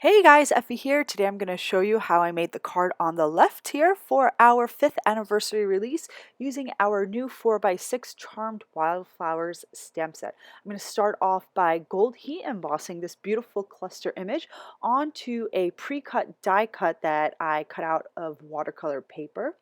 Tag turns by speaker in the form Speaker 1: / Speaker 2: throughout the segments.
Speaker 1: Hey guys, Effie here. Today I'm going to show you how I made the card on the left here for our 5th anniversary release using our new 4x6 Charmed Wildflowers stamp set. I'm going to start off by gold heat embossing this beautiful cluster image onto a pre-cut die cut that I cut out of watercolor paper.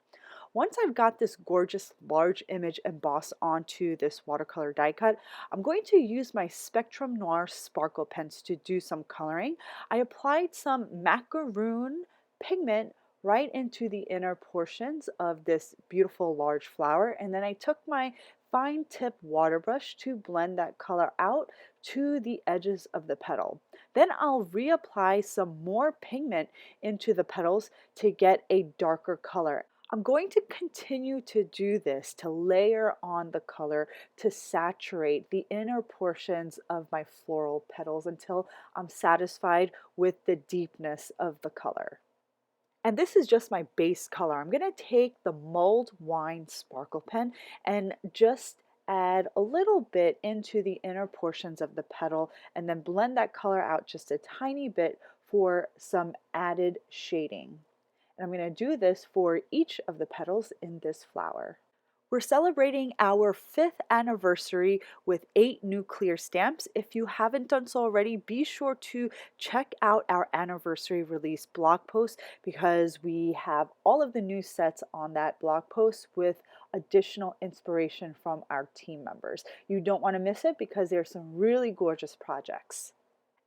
Speaker 1: Once I've got this gorgeous large image embossed onto this watercolor die cut, I'm going to use my Spectrum Noir sparkle pens to do some coloring. I applied some macaroon pigment right into the inner portions of this beautiful large flower, and then I took my fine tip water brush to blend that color out to the edges of the petal. Then I'll reapply some more pigment into the petals to get a darker color. I'm going to continue to do this to layer on the color to saturate the inner portions of my floral petals until I'm satisfied with the deepness of the color. And this is just my base color. I'm going to take the mulled wine sparkle pen and just add a little bit into the inner portions of the petal and then blend that color out just a tiny bit for some added shading. And I'm going to do this for each of the petals in this flower. We're celebrating our 5th anniversary with 8 new clear stamps. If you haven't done so already, be sure to check out our anniversary release blog post because we have all of the new sets on that blog post with additional inspiration from our team members. You don't want to miss it because there's some really gorgeous projects.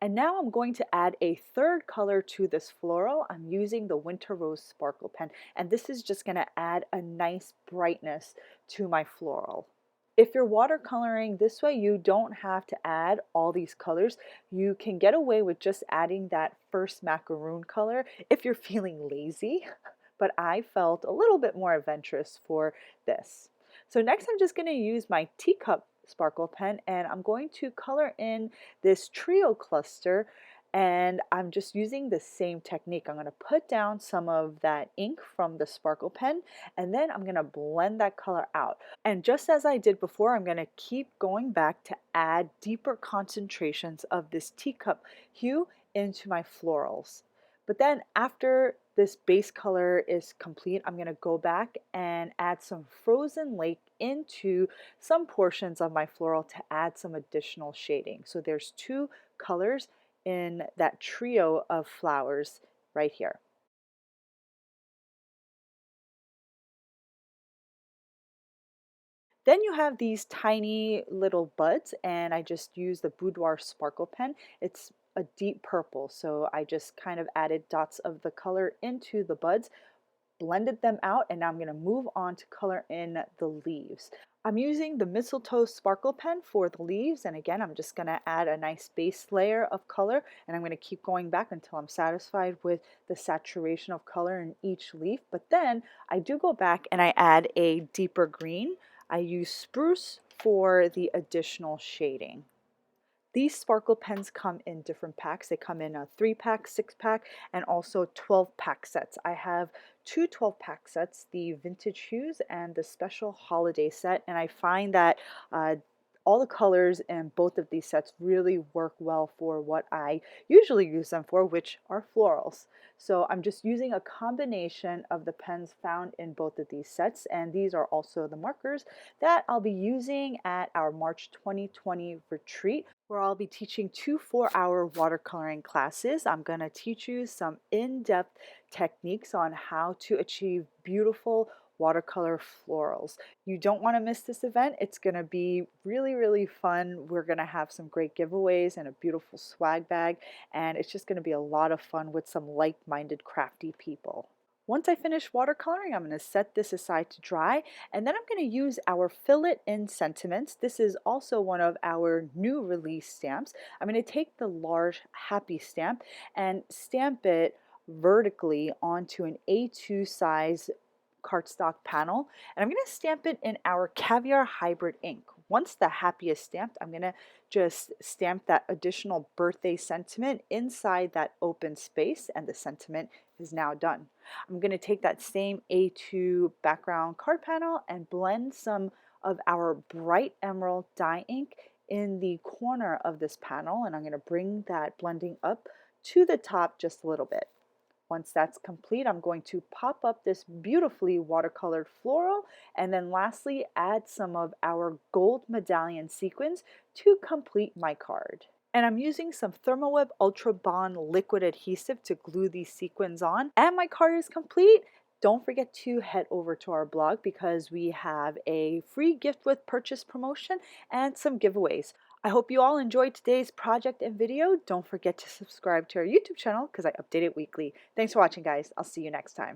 Speaker 1: And now I'm going to add a third color to this floral. I'm using the Winter Rose Sparkle Pen, and this is just going to add a nice brightness to my floral. If you're watercoloring this way, you don't have to add all these colors. You can get away with just adding that first macaroon color if you're feeling lazy, but I felt a little bit more adventurous for this. So next I'm just going to use my teacup sparkle pen and I'm going to color in this trio cluster, and I'm just using the same technique. I'm going to put down some of that ink from the sparkle pen and then I'm going to blend that color out. And just as I did before, I'm going to keep going back to add deeper concentrations of this teacup hue into my florals. But then after this base color is complete, I'm going to go back and add some frozen lake into some portions of my floral to add some additional shading. So there's 2 colors in that trio of flowers right here. Then you have these tiny little buds, and I just use the Boudoir Sparkle Pen. It's a deep purple, so I just kind of added dots of the color into the buds, blended them out, and now I'm going to move on to color in the leaves. I'm using the Mistletoe Sparkle Pen for the leaves, and again I'm just going to add a nice base layer of color, and I'm going to keep going back until I'm satisfied with the saturation of color in each leaf. But then I do go back and I add a deeper green. I use spruce for the additional shading. These sparkle pens come in different packs. They come in a 3-pack, 6-pack, and also 12-pack sets. I have 2 12-pack sets, the Vintage Hues and the Special Holiday set, and I find that all the colors in both of these sets really work well for what I usually use them for, which are florals. So I'm just using a combination of the pens found in both of these sets, and these are also the markers that I'll be using at our March 2020 retreat, where I'll be teaching 2 4-hour watercoloring classes. I'm going to teach you some in-depth techniques on how to achieve beautiful watercolor florals. You don't want to miss this event. It's going to be really, really fun. We're going to have some great giveaways and a beautiful swag bag, and it's just going to be a lot of fun with some like-minded crafty people. Once I finish watercoloring, I'm going to set this aside to dry, and then I'm going to use our Fill It In Sentiments. This is also one of our new release stamps. I'm going to take the large Happy stamp and stamp it vertically onto an A2 size cardstock panel, and I'm going to stamp it in our Caviar Hybrid ink. Once the Happy is stamped, I'm going to just stamp that additional birthday sentiment inside that open space, and the sentiment is now done. I'm going to take that same A2 background card panel and blend some of our bright emerald dye ink in the corner of this panel, and I'm going to bring that blending up to the top just a little bit. Once that's complete, I'm going to pop up this beautifully watercolored floral, and then lastly add some of our gold medallion sequins to complete my card. And I'm using some Thermoweb Ultra Bond liquid adhesive to glue these sequins on. And my card is complete. Don't forget to head over to our blog because we have a free gift with purchase promotion and some giveaways. I hope you all enjoyed today's project and video. Don't forget to subscribe to our YouTube channel because I update it weekly. Thanks for watching, guys. I'll see you next time.